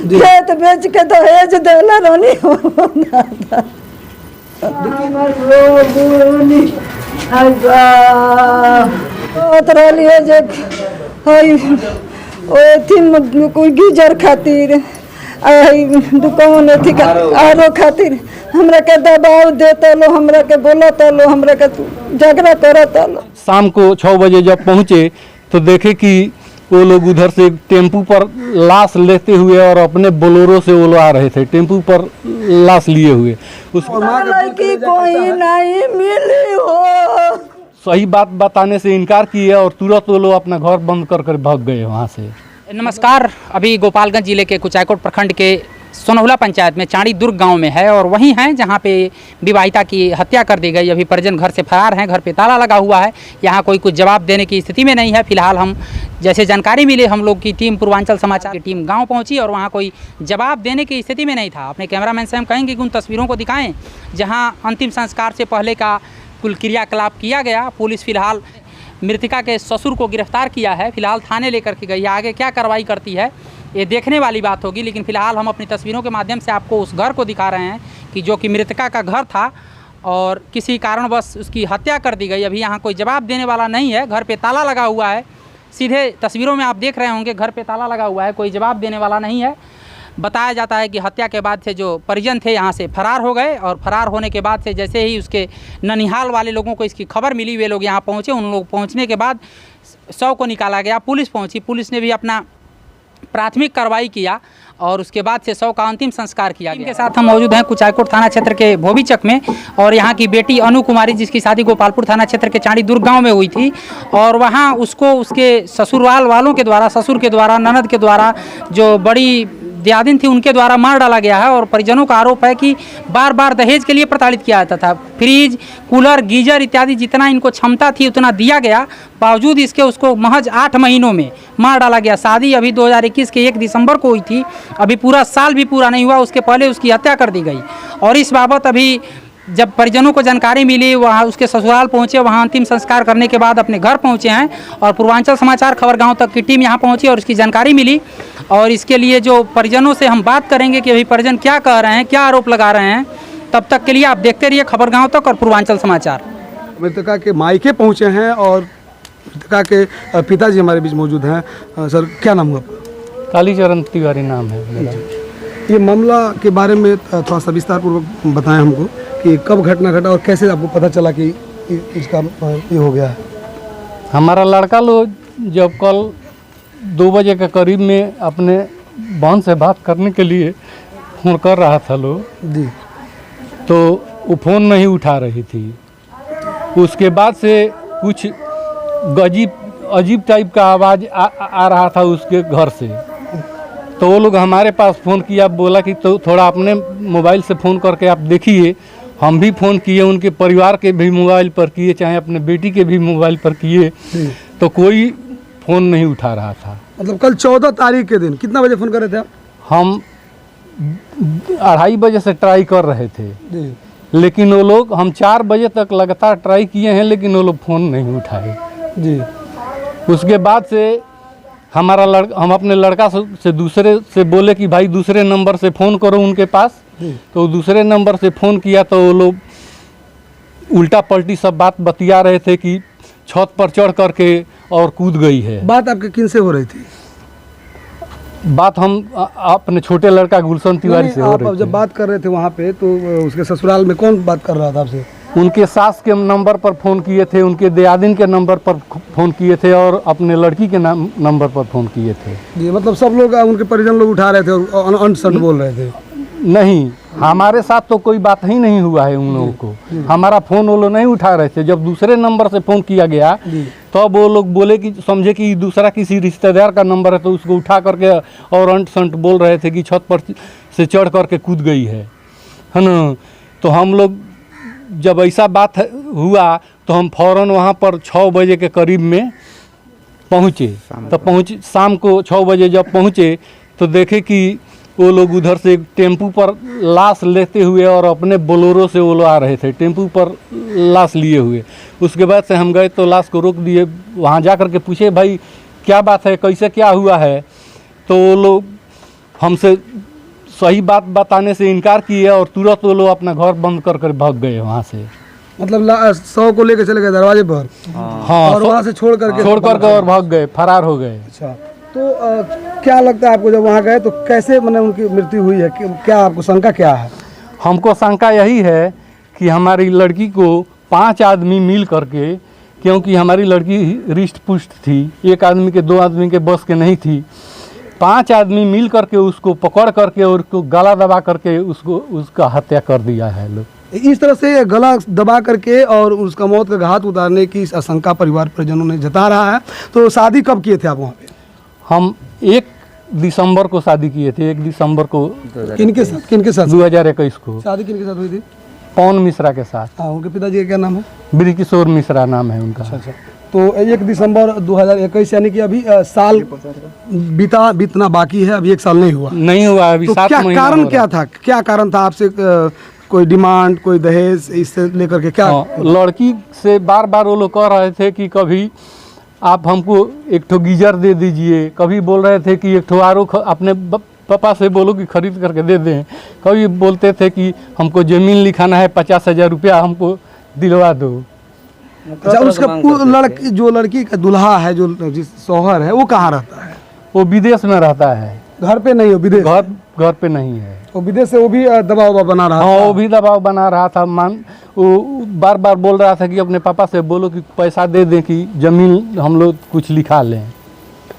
खेत बेच के दहेज देला रहनी रही जे कोई गीजर खातिर दुकान अथी आरो खातिर हमरा के दबाव देता लो, हमरा के बोलता लो, हमरा के झगड़ा करता लो। शाम को 6 बजे जब पहुँचे तो देखे कि वो लोग उधर से टेम्पू पर लाश लेते हुए और अपने बोलेरो से वो लोग आ रहे थे, टेम्पू पर लाश लिए हुए। उस लड़की कोई नहीं मिली हो। सही बात बताने से इनकार किए और तुरंत वो लोग अपना घर बंद कर भाग गए वहाँ से। नमस्कार, अभी गोपालगंज जिले के कुचायकोट प्रखंड के सोनहुला पंचायत में चाणी दुर्ग गांव में है और वहीं हैं जहां पे विवाहिता की हत्या कर दी गई। अभी परिजन घर से फरार हैं, घर पे ताला लगा हुआ है, यहां कोई कुछ जवाब देने की स्थिति में नहीं है। फिलहाल हम जैसे जानकारी मिली, हम लोग की टीम पूर्वांचल समाचार की टीम गांव पहुंची और वहां कोई जवाब देने की स्थिति में नहीं था। अपने कैमरामैन से हम कहेंगे कि उन तस्वीरों को दिखाएँ जहाँ अंतिम संस्कार से पहले का कुल क्रियाकलाप किया गया। पुलिस फिलहाल मृतका के ससुर को गिरफ्तार किया है, फिलहाल थाने लेकर के गई। आगे क्या कार्रवाई करती है ये देखने वाली बात होगी, लेकिन फिलहाल हम अपनी तस्वीरों के माध्यम से आपको उस घर को दिखा रहे हैं कि जो कि मृतका का घर था और किसी कारणवश उसकी हत्या कर दी गई। अभी यहाँ कोई जवाब देने वाला नहीं है, घर पे ताला लगा हुआ है। सीधे तस्वीरों में आप देख रहे होंगे घर पे ताला लगा हुआ है, कोई जवाब देने वाला नहीं है। बताया जाता है कि हत्या के बाद से जो परिजन थे यहाँ से फरार हो गए और फरार होने के बाद से जैसे ही उसके ननिहाल वाले लोगों को इसकी खबर मिली, वे लोग यहाँ पहुँचे। उन लोग पहुँचने के बाद शव को निकाला गया, पुलिस पहुँची, पुलिस ने भी अपना प्राथमिक कार्रवाई किया और उसके बाद से शव का अंतिम संस्कार किया। इनके साथ हम मौजूद हैं कुचायकोट थाना क्षेत्र के भोबीचक में और यहाँ की बेटी अनु कुमारी जिसकी शादी गोपालपुर थाना क्षेत्र के चाणी दुर्ग गांव में हुई थी और वहाँ उसको उसके ससुराल वालों के द्वारा, ससुर के द्वारा, ननद के द्वारा, जो बड़ी दियादिन थी उनके द्वारा मार डाला गया है। और परिजनों का आरोप है कि बार बार दहेज के लिए प्रताड़ित किया जाता था। फ्रिज, कूलर, गीजर इत्यादि जितना इनको क्षमता थी उतना दिया गया, बावजूद इसके उसको महज 8 महीनों में मार डाला गया। शादी अभी 2021 के 1 दिसंबर को हुई थी, अभी पूरा साल भी पूरा नहीं हुआ, उसके पहले उसकी हत्या कर दी गई। और इस बाबत अभी जब परिजनों को जानकारी मिली, वहाँ उसके ससुराल पहुँचे, वहाँ अंतिम संस्कार करने के बाद अपने घर पहुँचे हैं और पूर्वांचल समाचार खबर गांव तक की टीम यहाँ पहुँची और इसकी जानकारी मिली। और इसके लिए जो परिजनों से हम बात करेंगे कि अभी परिजन क्या कह रहे हैं, क्या आरोप लगा रहे हैं, तब तक के लिए आप देखते रहिए खबर गाँव तक और पूर्वांचल समाचार। मृतका के मायके पहुँचे हैं और मृतका के पिताजी हमारे बीच मौजूद हैं। सर, क्या नाम हुआ आपका? कालीचरण तिवारी नाम है मेरा। ये मामला के बारे में थोड़ा सा विस्तार पूर्वक बताएं हमको कि कब घटना घटा और कैसे आपको पता चला कि इसका ये हो गया है। हमारा लड़का लोग जब कल 2 बजे के करीब में अपने बहन से बात करने के लिए फ़ोन कर रहा था लोग जी, तो वो फ़ोन नहीं उठा रही थी। उसके बाद से कुछ अजीब टाइप का आवाज़ आ रहा था उसके घर से, तो वो लोग हमारे पास फ़ोन किया, बोला कि तो थोड़ा अपने मोबाइल से फ़ोन करके आप देखिए। हम भी फ़ोन किए, उनके परिवार के भी मोबाइल पर किए, चाहे अपने बेटी के भी मोबाइल पर किए, तो कोई फ़ोन नहीं उठा रहा था। मतलब कल 14 तारीख के दिन कितना बजे फ़ोन कर रहे थे आप? हम 2:30 बजे से ट्राई कर रहे थे जी, लेकिन वो लोग, हम 4 बजे तक लगातार ट्राई किए हैं लेकिन वो लोग फ़ोन नहीं उठाए जी। उसके बाद से हम अपने लड़का से दूसरे से बोले कि भाई दूसरे नंबर से फ़ोन करो उनके पास, तो दूसरे नंबर से फ़ोन किया तो वो लोग उल्टा पलटी सब बात बतिया रहे थे कि छत पर चढ़ करके और कूद गई है। बात आपके किन से हो रही थी? बात हम अपने छोटे लड़का गुलशन तिवारी से हो रही थी। जब बात कर रहे थे वहाँ पे तो उसके ससुराल में कौन बात कर रहा था आपसे? उनके सास के नंबर पर फ़ोन किए थे, उनके दियादिन के नंबर पर फ़ोन किए थे और अपने लड़की के नंबर पर फ़ोन किए थे। जी, मतलब सब लोग उनके परिजन लोग उठा रहे थे और अनसन बोल रहे थे? नहीं, हमारे साथ तो कोई बात ही नहीं हुआ है उन लोगों को। हमारा फ़ोन वो लोग नहीं उठा रहे थे। जब दूसरे नंबर से फ़ोन किया गया तो वो लोग बोले कि समझे कि दूसरा किसी रिश्तेदार का नंबर है, तो उसको उठा करके और अंट संट बोल रहे थे कि छत पर से चढ़ करके कूद गई है ना। तो हम लोग जब ऐसा बात हुआ तो हम फ़ौरन वहाँ पर 6 बजे के करीब में पहुँचे। तो शाम को 6 बजे जब पहुँचे तो देखे कि वो लोग उधर से टेम्पू पर लाश लेते हुए और अपने बोलेरो से वो लोग आ रहे थे, टेम्पू पर लाश लिए हुए। उसके बाद से हम गए तो लाश को रोक दिए। वहाँ जा कर के पूछे भाई क्या बात है, कैसे क्या हुआ है, तो वो लोग हमसे सही बात बताने से इनकार किए और तुरंत वो लोग अपना घर बंद कर कर भाग गए वहाँ से। मतलब 100 को लेकर चले गए दरवाजे पर। हाँ, और वहाँ से छोड़ करके और भाग गए, फरार हो गए। अच्छा, तो क्या लगता है आपको जब वहाँ गए तो कैसे मैंने उनकी मृत्यु हुई है? क्या आपको शंका क्या है? हमको शंका यही है कि हमारी लड़की को 5 आदमी मिल करके, क्योंकि हमारी लड़की रिष्ट पुष्ट थी, एक आदमी के 2 आदमी के बस के नहीं थी, 5 आदमी मिल करके उसको पकड़ करके और उसको गला दबा करके उसका हत्या कर दिया है लोग। इस तरह से गला दबा करके और उसका मौत का घात उतारने की आशंका परिवार परिजनों ने जता रहा है। तो शादी कब किए थे आप वहाँ पे? हम 1 दिसंबर को शादी किए थे, 1 दिसंबर को। किनके साथ 2021 को शादी किनके साथ हुई थी? पवन मिश्रा के साथ। हाँ, उनके पिताजी का क्या नाम है? ब्रिकिशोर मिश्रा नाम है उनका। अच्छा, तो 1 दिसंबर 2021 यानी कि अभी साल बीतना बाकी है, अभी 1 साल नहीं हुआ अभी तो 7 क्या महीना कारण हो क्या रहा। था? क्या कारण था आपसे? कोई डिमांड, कोई दहेज इससे लेकर के क्या? लड़की से बार बार वो लोग कह रहे थे कि कभी आप हमको 1 ठो गीजर दे दीजिए, कभी बोल रहे थे कि 1 ठो आरो अपने पापा से बोलो कि खरीद करके दे दें, कभी बोलते थे कि हमको ज़मीन लिखाना है 50,000 रुपया हमको दिलवा दो। अच्छा, उसका जो लड़की का दूल्हा है, जो जिस शौहर है, वो कहाँ रहता है? वो विदेश में रहता है, घर पे नहीं हो? विदेश घर पे नहीं है। वो विदेश से वो भी दबाव बना रहा हाँ, था। वो भी दबाव बना रहा था। वो बार बार बोल रहा था कि अपने पापा से बोलो कि पैसा दे दें कि ज़मीन हम लोग कुछ लिखा लें।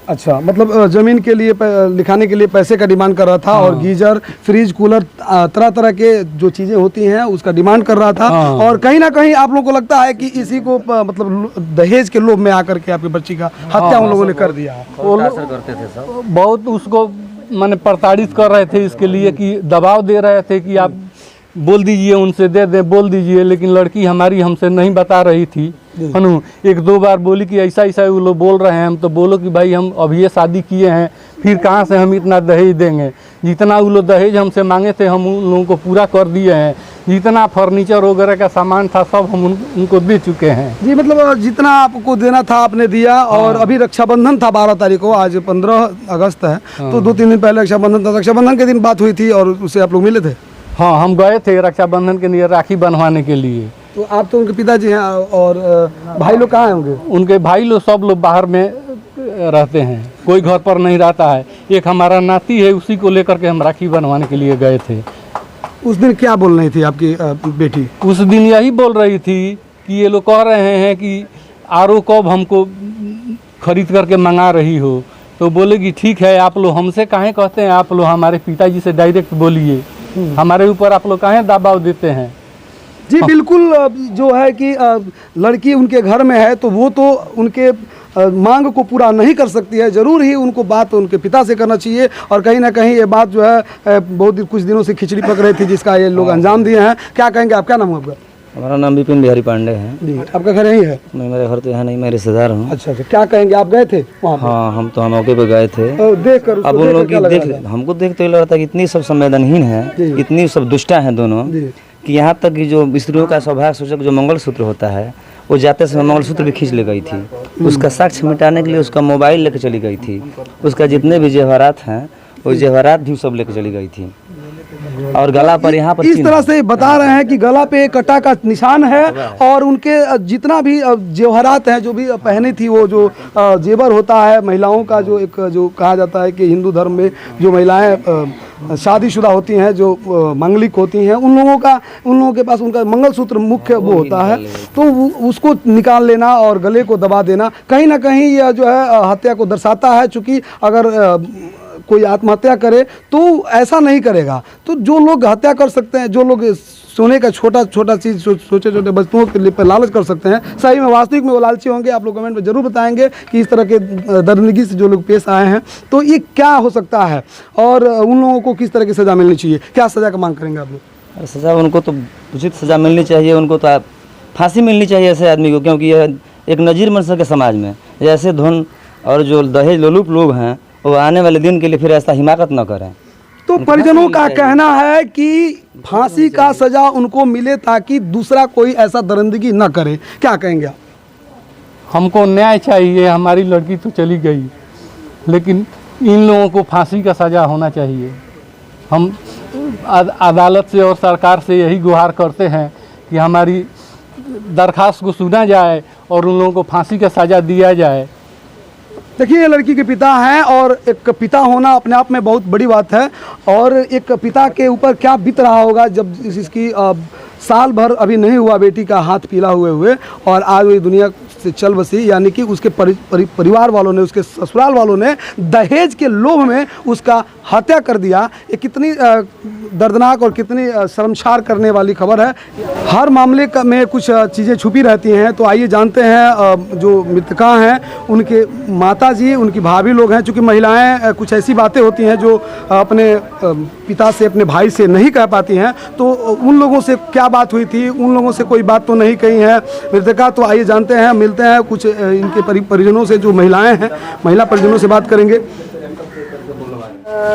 अच्छा, मतलब जमीन के लिए लिखाने के लिए पैसे का डिमांड कर रहा था। और गीजर, फ्रिज, कूलर, तरह तरह के जो चीजें होती हैं उसका डिमांड कर रहा था। और कहीं ना कहीं आप लोगों को लगता है कि इसी को मतलब दहेज के लोभ में आकर के आपकी बच्ची का हत्या उन लोगों ने कर दिया। वो करते थे सब, बहुत उसको माने प्रताड़ित कर रहे थे इसके लिए कि दबाव दे रहे थे कि आप बोल दीजिए, उनसे दे दे, बोल दीजिए। लेकिन लड़की हमारी हमसे नहीं बता रही थी। हनु 1-2 बार बोली कि ऐसा ऐसा वो लोग बोल रहे हैं। हम तो बोलो कि भाई हम अभी ये शादी किए हैं, फिर कहाँ से हम इतना दहेज देंगे? जितना वो लोग दहेज हमसे मांगे थे हम उन लोगों को पूरा कर दिए हैं। जितना फर्नीचर वगैरह का सामान था सब हम उनको दे चुके हैं। जी, मतलब जितना आपको देना था आपने दिया। और अभी रक्षाबंधन था 12 तारीख को, आज 15 अगस्त है। तो 2-3 दिन पहले रक्षाबंधन था। रक्षाबंधन के दिन बात हुई थी और उससे आप लोग मिले थे? हाँ, हम गए थे रक्षाबंधन के लिए राखी बंधवाने के लिए। तो आप तो उनके पिताजी हैं, और भाई लोग कहाँ होंगे? उनके भाई लोग सब लोग बाहर में रहते हैं, कोई घर पर नहीं रहता है। एक हमारा नाती है, उसी को लेकर के हम राखी बनवाने के लिए गए थे। उस दिन क्या बोल रही थी आपकी बेटी? उस दिन यही बोल रही थी कि ये लोग कह रहे हैं कि आरो कब हमको खरीद करके मंगा रही हो। तो बोलेगी ठीक है, आप लोग हमसे काहे कहते हैं, आप लोग हमारे पिताजी से डायरेक्ट बोलिए, हमारे ऊपर आप लोग काहे दबाव देते हैं। जी बिल्कुल, जो है कि लड़की उनके घर में है तो वो तो उनके मांग को पूरा नहीं कर सकती है। ज़रूर ही उनको बात उनके पिता से करना चाहिए। और कहीं ना कहीं ये बात जो है कुछ दिनों से खिचड़ी पक रही थी, जिसका ये लोग अंजाम दिए हैं। क्या कहेंगे आप? क्या नाम है आपका? हमारा नाम विपिन बिहारी पांडे है। जी, आपका घर यहीं है? नहीं, मेरे घर तो यहाँ नहीं, मैं रिश्तेदार हूँ। अच्छा, क्या कहेंगे? आप गए थे वहाँ पे? हाँ, हम तो मौके पे गए थे। देख कर अब उन लोग की हमको देख तो लग रहा था कि इतनी सब संवेदनहीन है, इतनी सब दुष्टा है दोनों, कि यहाँ तक कि जो स्त्रियों का सौभाग्य सूचक जो मंगलसूत्र होता है, वो जाते समय मंगलसूत्र भी खींच ले गई थी। उसका साक्ष्य मिटाने के लिए उसका मोबाइल लेकर चली गई थी। उसका जितने भी जेवरात हैं वो जेवरात भी सब लेकर चली गई थी। और गला पर यहाँ पर इस तरह से बता रहे हैं कि गला पे कटा का निशान है। और उनके जितना भी जेवरात हैं, जो भी पहनी थी, वो जो जेवर होता है महिलाओं का, जो एक जो कहा जाता है कि हिंदू धर्म में जो महिलाएं शादीशुदा होती हैं, जो मंगलिक होती हैं, उन लोगों के पास उनका मंगलसूत्र मुख्य वो होता है। तो उसको निकाल लेना और गले को दबा देना कहीं ना कहीं यह जो है हत्या को दर्शाता है। चूँकि अगर कोई आत्महत्या करे तो ऐसा नहीं करेगा। तो जो लोग हत्या कर सकते हैं, जो लोग सोने का छोटा छोटा चीज़, छोटे छोटे वस्तुओं के लिए लालच कर सकते हैं, सही में वास्तविक में वो लालची होंगे। आप लोग कमेंट में जरूर बताएंगे कि इस तरह के दर्दगी से जो लोग पेश आए हैं तो ये क्या हो सकता है और उन लोगों को किस तरह की सज़ा मिलनी चाहिए। क्या सज़ा का मांग करेंगे आप लोग? सज़ा उनको तो उचित सज़ा मिलनी चाहिए। उनको तो फांसी मिलनी चाहिए ऐसे आदमी को, क्योंकि यह एक नज़ीर बन सके समाज में। जैसे धन और जो दहेज लोलुप लोग हैं वो आने वाले दिन के लिए फिर ऐसा हिमाकत न करें। तो परिजनों का कहना है कि फांसी का सजा उनको मिले ताकि दूसरा कोई ऐसा दरिंदगी न करे। क्या कहेंगे आप? हमको न्याय चाहिए। हमारी लड़की तो चली गई, लेकिन इन लोगों को फांसी का सजा होना चाहिए। हम अदालत से और सरकार से यही गुहार करते हैं कि हमारी दरख्वास्त को सुना जाए और उन लोगों को फांसी का सज़ा दिया जाए। देखिए, ये लड़की के पिता हैं और एक पिता होना अपने आप में बहुत बड़ी बात है। और एक पिता के ऊपर क्या बीत रहा होगा जब इसकी साल भर अभी नहीं हुआ बेटी का हाथ पीला हुए और आज वो दुनिया से चल बसी, यानी कि उसके परिवार वालों ने, उसके ससुराल वालों ने दहेज के लोभ में उसका हत्या कर दिया। ये कितनी दर्दनाक और कितनी शर्मसार करने वाली खबर है। हर मामले में कुछ चीज़ें छुपी रहती हैं। तो आइए जानते हैं जो मृतका हैं उनके माता जी, उनकी भाभी लोग हैं। चूँकि महिलाएं कुछ ऐसी बातें होती हैं जो अपने पिता से, अपने भाई से नहीं कह पाती हैं, तो उन लोगों से क्या बात हुई थी, उन लोगों से कोई बात तो नहीं कही है मृतका। तो आइए जानते हैं, मिलते हैं कुछ इनके परिजनों से, जो महिलाएं हैं, महिला परिजनों से बात करेंगे।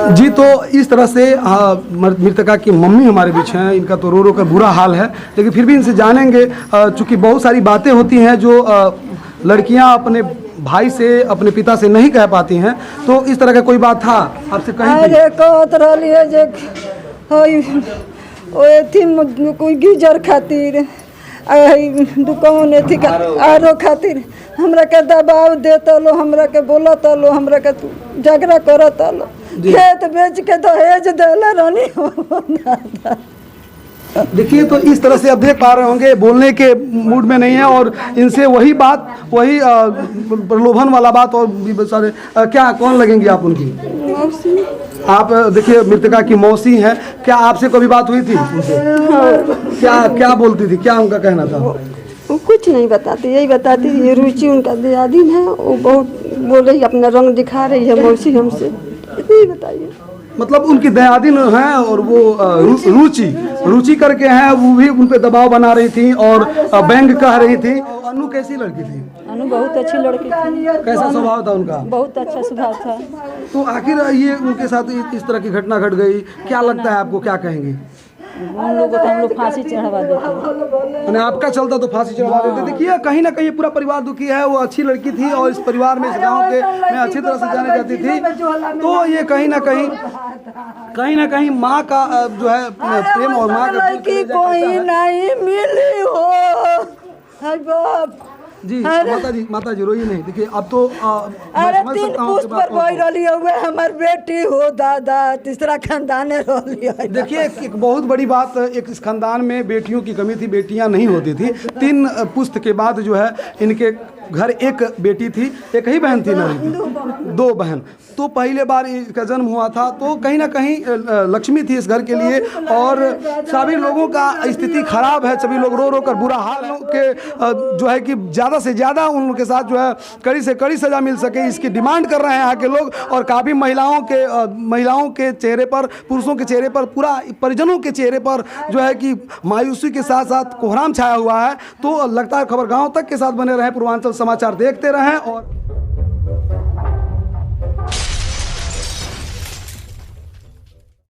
जी, तो इस तरह से मृतका की मम्मी हमारे बीच हैं। इनका तो रो रो कर बुरा हाल है, लेकिन फिर भी इनसे जानेंगे। चूँकि बहुत सारी बातें होती हैं जो लड़कियां अपने भाई से, अपने पिता से नहीं कह पाती हैं। तो इस तरह का कोई बात था आपसे कहीं? अरे कहत रही है जे कोई गीजर खातिर दुकान थी आरो खातिर हमरा के दबाव देता लो, हमरा के बोलता लो, हमरा के झगड़ा करता लो, खेत बेच के दहेज देला रानी। देखिए, तो इस तरह से आप देख पा रहे होंगे, बोलने के मूड में नहीं है और इनसे वही बात, वही प्रलोभन वाला बात। और भी सारे क्या, कौन लगेंगी आप उनकी? आप देखिए, मृतका की मौसी है। क्या आपसे कभी बात हुई थी उनसे? क्या क्या बोलती थी, क्या उनका कहना था? वो कुछ नहीं बताती, यही बताती ये रुचि उनका दियादिन है, वो बहुत बोल रही, अपना रंग दिखा रही है मौसी हमसे, इतनी बताइए। मतलब उनकी दयादिन हैं और वो रुचि करके हैं, वो भी उन पे दबाव बना रही थी और व्यंग कह रही थी। अनु कैसी लड़की थी? अनु बहुत अच्छी लड़की थी। कैसा स्वभाव था उनका? बहुत अच्छा स्वभाव था। तो आखिर ये उनके साथ इस तरह की घटना घट गई, क्या लगता है आपको, क्या कहेंगे? उन लोगों को हम लोग फांसी चढ़वा देते। मैंने आपका चलता तो फांसी चढ़वा देते। देखिए, कहीं ना कहीं पूरा परिवार दुखी है। वो अच्छी लड़की थी और इस परिवार में, इस गांव के में अच्छी तरह से जाने जाती थी। तो ये कहीं ना कहीं माँ का जो है प्रेम और माँ का कोई नहीं मिली हो जी। माता जी रोइए नहीं। देखिए, अब तो अरे 3 पुष्प पर बोल रही हुए हमार बेटी हो दादा, तीसरा खानदान है। देखिए, एक बहुत बड़ी बात, एक इस खानदान में बेटियों की कमी थी, बेटियां नहीं होती थी। 3 पुस्त के बाद जो है इनके घर एक बेटी थी, एक ही बहन थी ना, 2 बहन। तो पहले बार इसका जन्म हुआ था। तो कहीं ना कहीं लक्ष्मी थी इस घर के लिए। और सभी लोगों का स्थिति खराब है, सभी लोग रो रो कर बुरा हाल के जो है कि ज़्यादा से ज़्यादा उनके साथ जो है कड़ी से कड़ी सज़ा मिल सके, इसकी डिमांड कर रहे हैं यहाँ के लोग। और काफ़ी महिलाओं के चेहरे पर, पुरुषों के चेहरे पर, पूरा परिजनों के चेहरे पर जो है कि मायूसी के साथ साथ कोहराम छाया हुआ है। तो लगता है खबर गाँव तक के साथ बने रहें, पूर्वांचल समाचार देखते रहें। और